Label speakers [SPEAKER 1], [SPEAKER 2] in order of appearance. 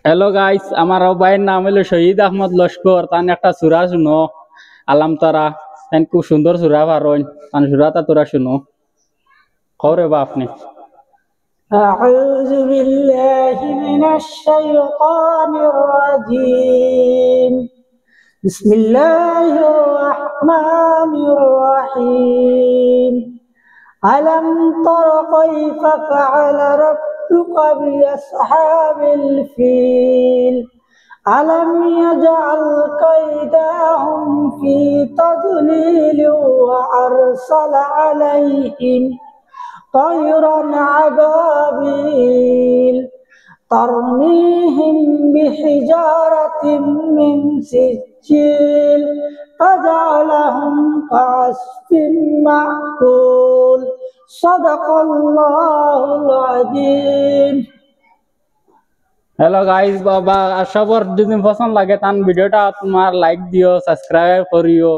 [SPEAKER 1] Hello guys, আমার ভাইয়ের নাম হলো শহীদ আহমদ লস্কর। তান একটা সুরা শুনো, আলাম তারা। তান খুব সুন্দর সুরা পারোন, তান সুরাটা তোরা শুনো। খবরে বা আপনি।
[SPEAKER 2] أعوذ بالله من الشيطان الرجيم. بسم الله الرحمن الرحيم. ألم تر كيف فعل ربك بأصحاب الفيل ألم يجعل كيدهم في تضليل وأرسل عليهم طيرا أبابيل ترميهم بحجارة من سجيل فجعلهم كعصف مأكول. صدق الله العظيم.
[SPEAKER 1] হ্যালো গাইস, বাবা সবর যদি পছন্দ লাগে তান ভিডিওটা তোমার লাইক দিও, সাবস্ক্রাইব করিও।